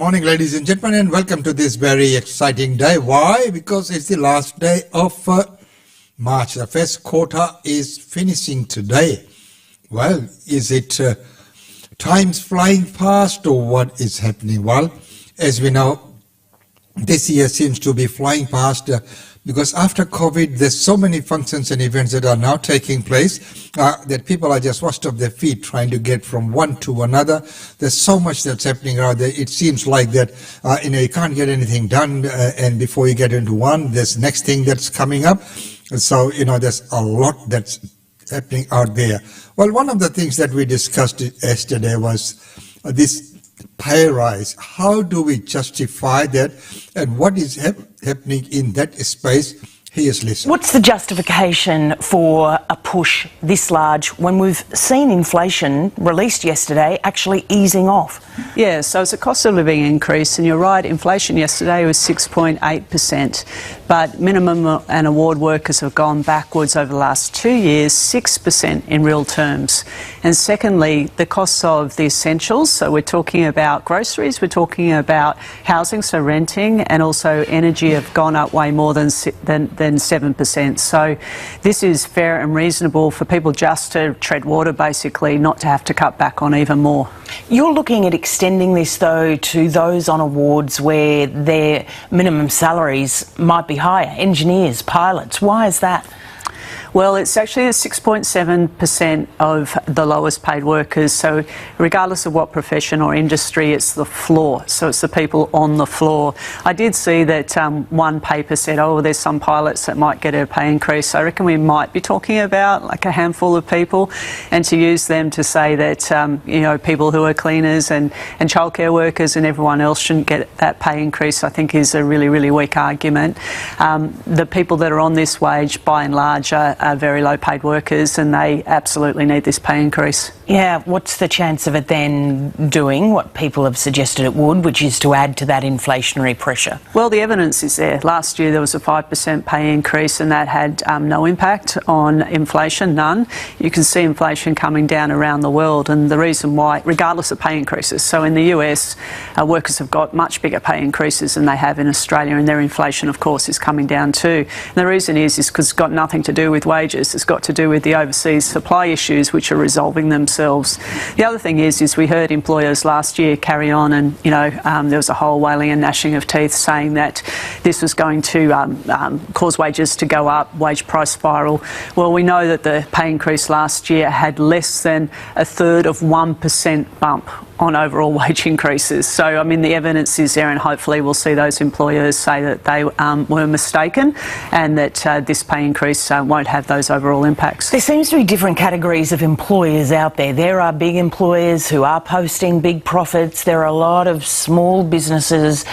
morning, ladies and gentlemen, and welcome to this very exciting day. Why? Because it's the last day of March. The first quarter is finishing today. Well, is it time's flying fast or what is happening? Well, as we know, this year seems to be flying past because after COVID, there's so many functions and events that are now taking place that people are just washed off their feet trying to get from one to another. There's so much that's happening out there. It seems like that you can't get anything done, and before you get into one, there's next thing that's coming up. So there's a lot that's happening out there. Well, one of the things that we discussed yesterday was this pay rise. How do we justify that, and what is happening in that space? Here's Lisa. What's the justification for a push this large when we've seen inflation released yesterday actually easing off? Yeah, so it's a cost of living increase, and you're right, inflation yesterday was 6.8%, but minimum and award workers have gone backwards over the last 2 years, 6% in real terms. And secondly, the costs of the essentials, so we're talking about groceries, we're talking about housing, so renting, and also energy have gone up way more than 7%. So this is fair and reasonable for people just to tread water, basically, not to have to cut back on even more. You're looking at extending this, though, to those on awards where their minimum salaries might be higher, engineers, pilots. Why is that? Well, it's actually 6.7% of the lowest paid workers. So regardless of what profession or industry, it's the floor. So it's the people on the floor. I did see that one paper said, there's some pilots that might get a pay increase. I reckon we might be talking about like a handful of people, and to use them to say that, people who are cleaners and childcare workers and everyone else shouldn't get that pay increase, I think is a really, really weak argument. The people that are on this wage, by and large, are very low paid workers, and they absolutely need this pay increase. Yeah, what's the chance of it then doing what people have suggested it would, which is to add to that inflationary pressure? Well, the evidence is there. Last year there was a 5% pay increase, and that had no impact on inflation, none. You can see inflation coming down around the world, and the reason why, regardless of pay increases. So in the US, workers have got much bigger pay increases than they have in Australia, and their inflation, of course, is coming down too. And the reason is because it's got nothing to do with wages. It's got to do with the overseas supply issues, which are resolving themselves. The other thing is we heard employers last year carry on, and there was a whole wailing and gnashing of teeth saying that this was going to cause wages to go up, wage price spiral. Well, we know that the pay increase last year had less than a third of 1% bump on overall wage increases. So, the evidence is there, and hopefully we'll see those employers say that they were mistaken, and that this pay increase won't have those overall impacts. There seems to be different categories of employers out there. There are big employers who are posting big profits. There are a lot of small businesses,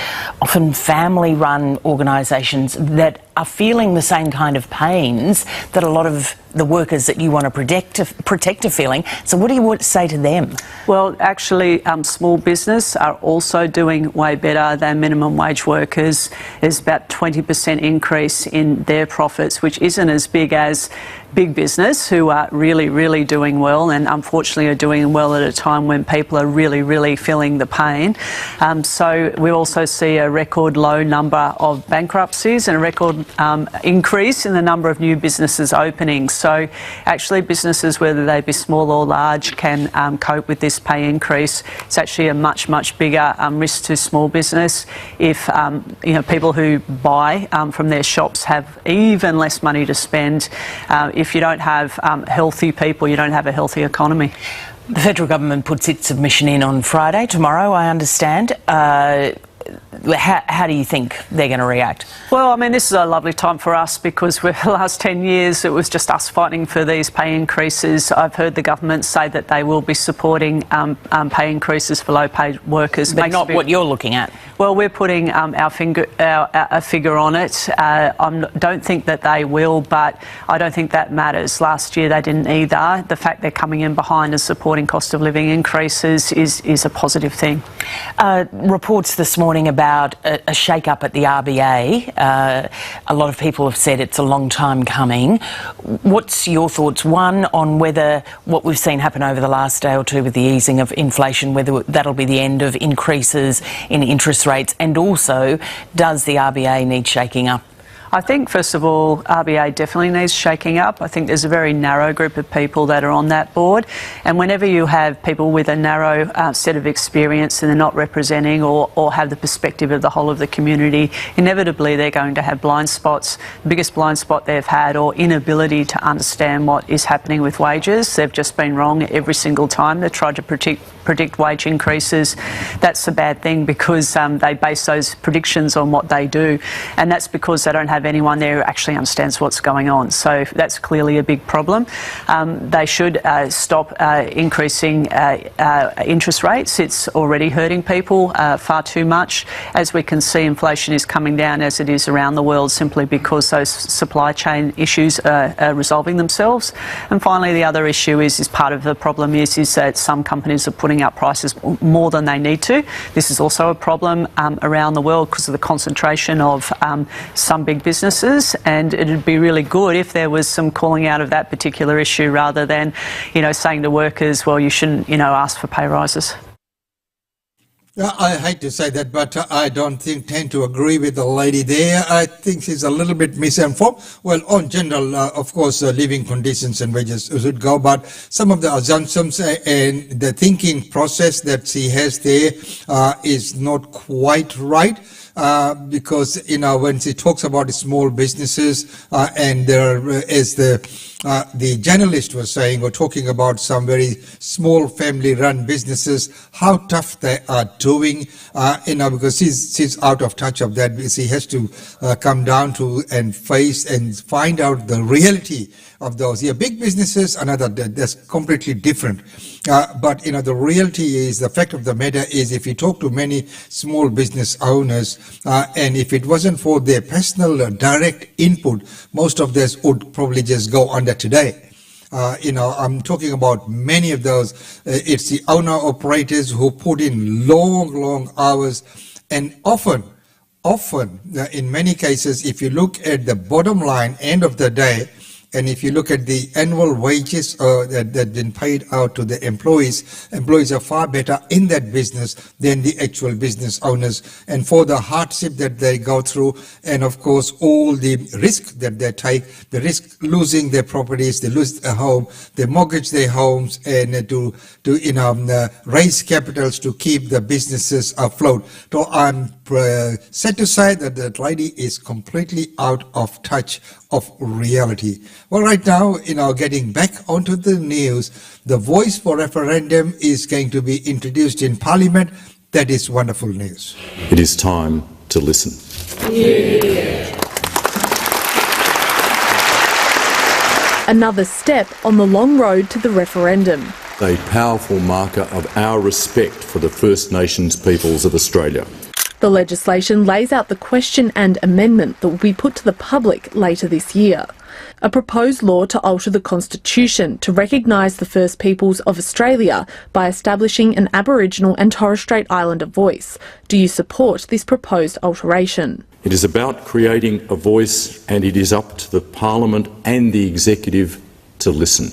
often family-run organisations, that are feeling the same kind of pains that a lot of the workers that you want to protect are feeling. So what do you say to them? Well, actually, small business are also doing way better than minimum wage workers. There's about 20% increase in their profits, which isn't as big as big business, who are really, really doing well, and unfortunately are doing well at a time when people are really, really feeling the pain. So we also see a record low number of bankruptcies and a record increase in the number of new businesses opening. So actually businesses, whether they be small or large, can cope with this pay increase. It's actually a much, much bigger risk to small business if people who buy from their shops have even less money to spend. If you don't have healthy people, you don't have a healthy economy. The federal government puts its submission in on Friday, tomorrow, I understand. How do you think they're going to react? Well, this is a lovely time for us because for the last 10 years it was just us fighting for these pay increases. I've heard the government say that they will be supporting pay increases for low-paid workers. But not what you're looking at. Well, we're putting a figure on it. I don't think that they will, but I don't think that matters. Last year they didn't either. The fact they're coming in behind and supporting cost of living increases is a positive thing. Reports this morning about a shake-up at the RBA. A lot of people have said it's a long time coming. What's your thoughts, one, on whether what we've seen happen over the last day or two with the easing of inflation, whether that'll be the end of increases in interest rates, and also, does the RBA need shaking up? I think, first of all, RBA definitely needs shaking up. I think there's a very narrow group of people that are on that board, and whenever you have people with a narrow set of experience and they're not representing or have the perspective of the whole of the community, inevitably they're going to have blind spots. The biggest blind spot they've had, or inability to understand what is happening with wages. They've just been wrong every single time they've tried to predict wage increases. That's a bad thing, because they base those predictions on what they do, and that's because they don't have anyone there who actually understands what's going on. So that's clearly a big problem. They should stop increasing interest rates. It's already hurting people far too much. As we can see, inflation is coming down as it is around the world, simply because those supply chain issues are resolving themselves. And finally, the other issue is part of the problem is that some companies are putting up prices more than they need to. This is also a problem around the world because of the concentration of some big businesses, and it'd be really good if there was some calling out of that particular issue, rather than, saying to workers, well, you shouldn't, ask for pay rises. I hate to say that, but I don't tend to agree with the lady there. I think she's a little bit misinformed. Well, on general, of course, living conditions and wages should go, but some of the assumptions and the thinking process that she has there is not quite right. Because, when she talks about small businesses and there, as the journalist was saying, or talking about some very small family-run businesses, how tough they are doing, because she's out of touch of that. She has to come down to and face and find out the reality of those. Yeah, big businesses, that's completely different. But, the reality is, the fact of the matter is, if you talk to many small business owners, and if it wasn't for their personal direct input, most of this would probably just go under today. I'm talking about many of those. It's the owner-operators who put in long hours, and often, in many cases, if you look at the bottom line, end of the day, and if you look at the annual wages that have been paid out to the employees are far better in that business than the actual business owners. And for the hardship that they go through, and of course all the risk that they take, the risk losing their properties, they lose a home, they mortgage their homes, and to raise capitals to keep the businesses afloat. So I'm sad to say that lady is completely out of touch of reality. Well, right now, getting back onto the news, the Voice for Referendum is going to be introduced in Parliament. That is wonderful news. It is time to listen. Yeah. Another step on the long road to the referendum. A powerful marker of our respect for the First Nations peoples of Australia. The legislation lays out the question and amendment that will be put to the public later this year. A proposed law to alter the Constitution to recognise the First Peoples of Australia by establishing an Aboriginal and Torres Strait Islander voice. Do you support this proposed alteration? It is about creating a voice, and it is up to the Parliament and the Executive to listen.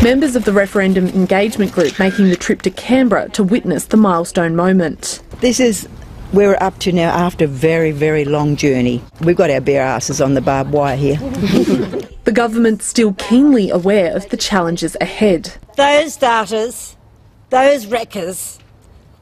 Members of the referendum engagement group making the trip to Canberra to witness the milestone moment. This is where we're up to now after a very, very long journey. We've got our bare asses on the barbed wire here. The government's still keenly aware of the challenges ahead. Those darters, those wreckers,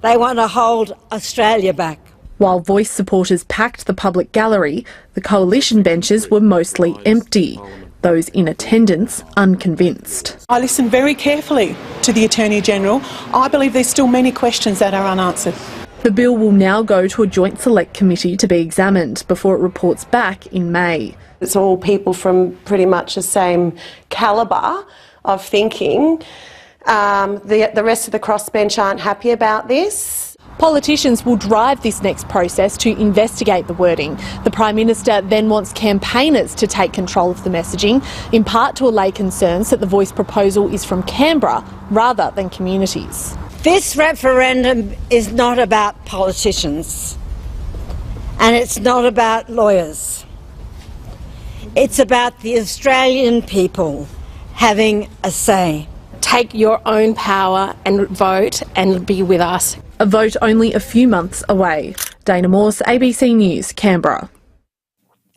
they want to hold Australia back. While Voice supporters packed the public gallery, the coalition benches were mostly empty. Those in attendance unconvinced. I listened very carefully to the Attorney-General. I believe there's still many questions that are unanswered. The bill will now go to a joint select committee to be examined before it reports back in May. It's all people from pretty much the same calibre of thinking. The rest of the crossbench aren't happy about this. Politicians will drive this next process to investigate the wording. The Prime Minister then wants campaigners to take control of the messaging, in part to allay concerns that the Voice proposal is from Canberra rather than communities. This referendum is not about politicians, and it's not about lawyers. It's about the Australian people having a say. Take your own power and vote and be with us. A vote only a few months away. Dana Morse, ABC News, Canberra.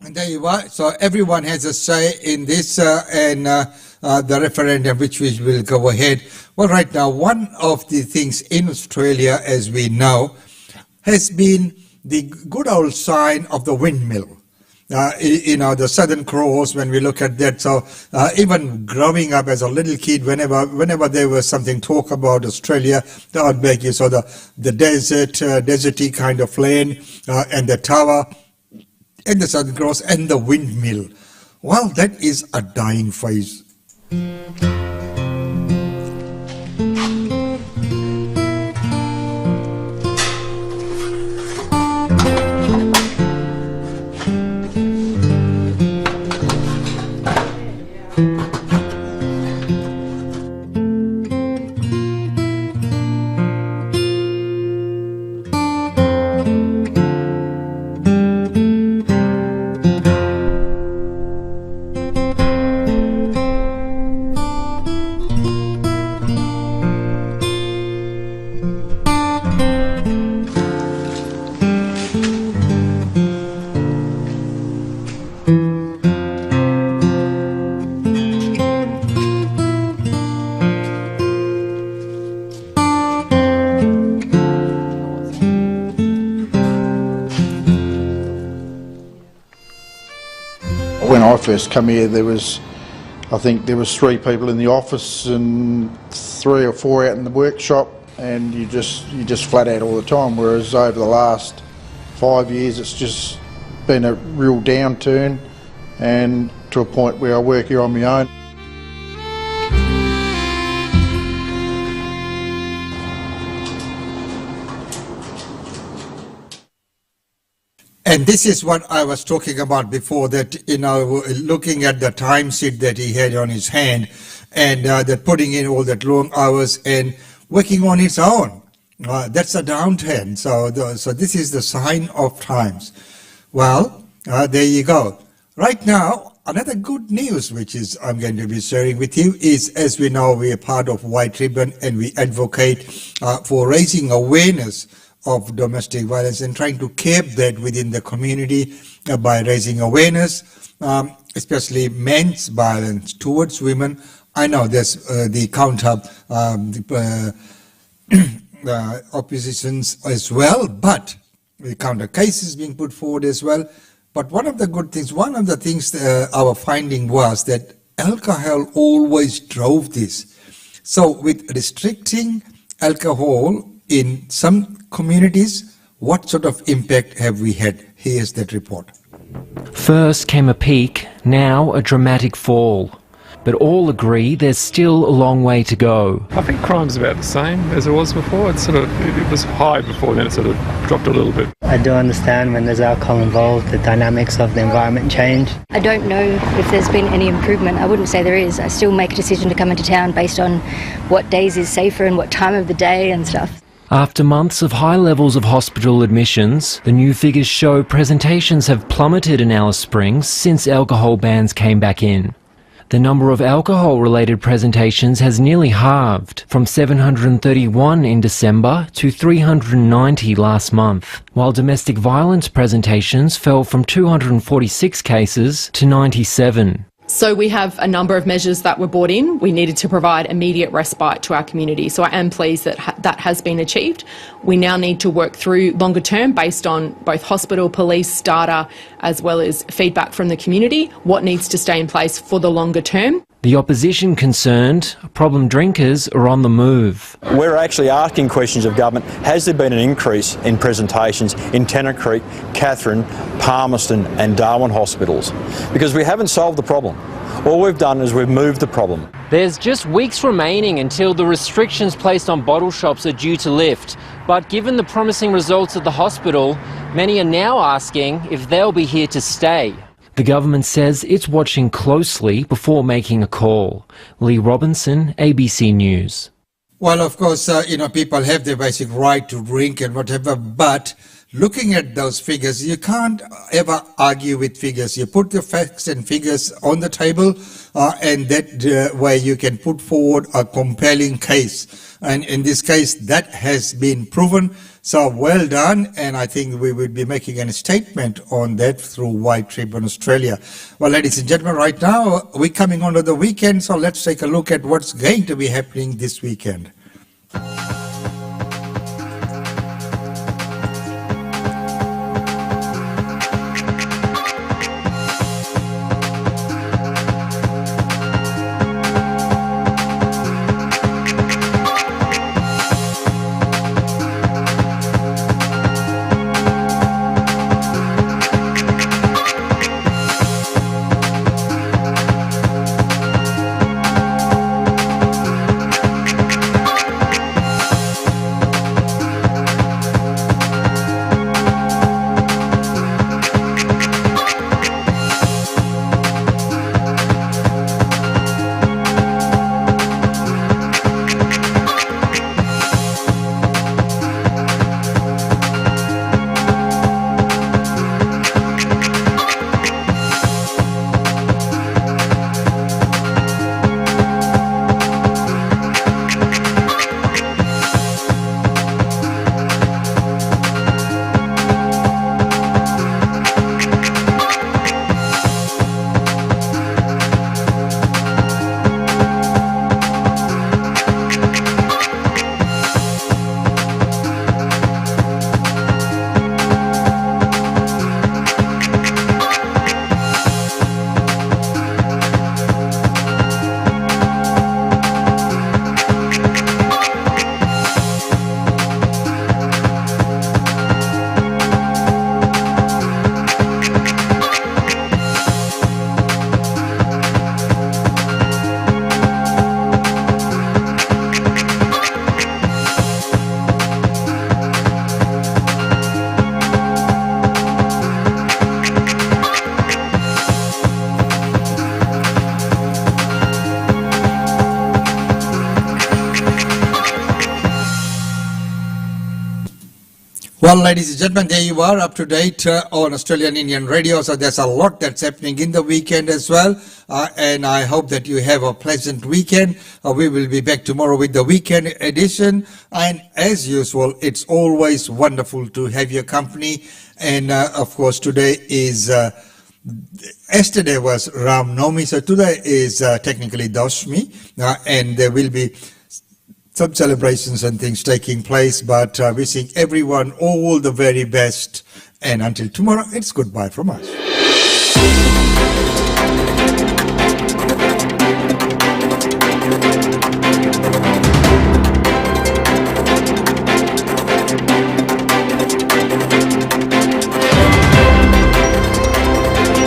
And there you are. So everyone has a say in this and the referendum, which we will go ahead. Well, right now, one of the things in Australia, as we know, has been the good old sign of the windmill. The Southern Cross, when we look at that. So even growing up as a little kid, whenever there was something talk about Australia, the outback, you saw the desert, deserty kind of land, and the tower, and the Southern Cross, and the windmill. Well, that is a dying phase. When I first come here, I think there was 3 people in the office and 3 or 4 out in the workshop, and you just flat out all the time. Whereas over the last 5 years, it's just been a real downturn, and to a point where I work here on my own. And this is what I was talking about before, that, looking at the time sheet that he had on his hand, and that putting in all that long hours and working on his own. That's a downturn. So this is the sign of times. Well, there you go. Right now, another good news, which I'm going to be sharing with you, is, as we know, we are part of White Ribbon, and we advocate for raising awareness of domestic violence and trying to curb that within the community by raising awareness, especially men's violence towards women. I know there's the counter oppositions as well, but the counter cases being put forward as well. But one of the things our finding was that alcohol always drove this. So with restricting alcohol in some communities, what sort of impact have we had? Here's that report. First came a peak, now a dramatic fall. But all agree there's still a long way to go. I think crime's about the same as it was before. It was high before, then it sort of dropped a little bit. I do understand when there's alcohol involved, the dynamics of the environment change. I don't know if there's been any improvement. I wouldn't say there is. I still make a decision to come into town based on what days is safer and what time of the day and stuff. After months of high levels of hospital admissions, the new figures show presentations have plummeted in Alice Springs since alcohol bans came back in. The number of alcohol-related presentations has nearly halved, from 731 in December to 390 last month, while domestic violence presentations fell from 246 cases to 97. So we have a number of measures that were brought in. We needed to provide immediate respite to our community. So I am pleased that that has been achieved. We now need to work through longer term based on both hospital, police data, as well as feedback from the community, what needs to stay in place for the longer term. The opposition concerned problem drinkers are on the move. We're actually asking questions of government. Has there been an increase in presentations in Tennant Creek, Katherine, Palmerston and Darwin hospitals? Because we haven't solved the problem. All we've done is we've moved the problem. There's just weeks remaining until the restrictions placed on bottle shops are due to lift. But given the promising results at the hospital, many are now asking if they'll be here to stay. The government says it's watching closely before making a call. Lee Robinson, ABC News. Well, of course, people have their basic right to drink and whatever, but looking at those figures, you can't ever argue with figures. You put the facts and figures on the table, and that way you can put forward a compelling case. And in this case, that has been proven. So well done, and I think we will be making a statement on that through White Tribune Australia. Well, ladies and gentlemen, right now we're coming on to the weekend, so let's take a look at what's going to be happening this weekend. Well, ladies and gentlemen, there you are, up to date on Australian Indian Radio. So there's a lot that's happening in the weekend as well. And I hope that you have a pleasant weekend. We will be back tomorrow with the weekend edition. And as usual, it's always wonderful to have your company. And of course, today is... yesterday was Ram Navami, so today is technically Dashmi, and there will be some celebrations and things taking place, but wishing everyone all the very best. And until tomorrow, it's goodbye from us.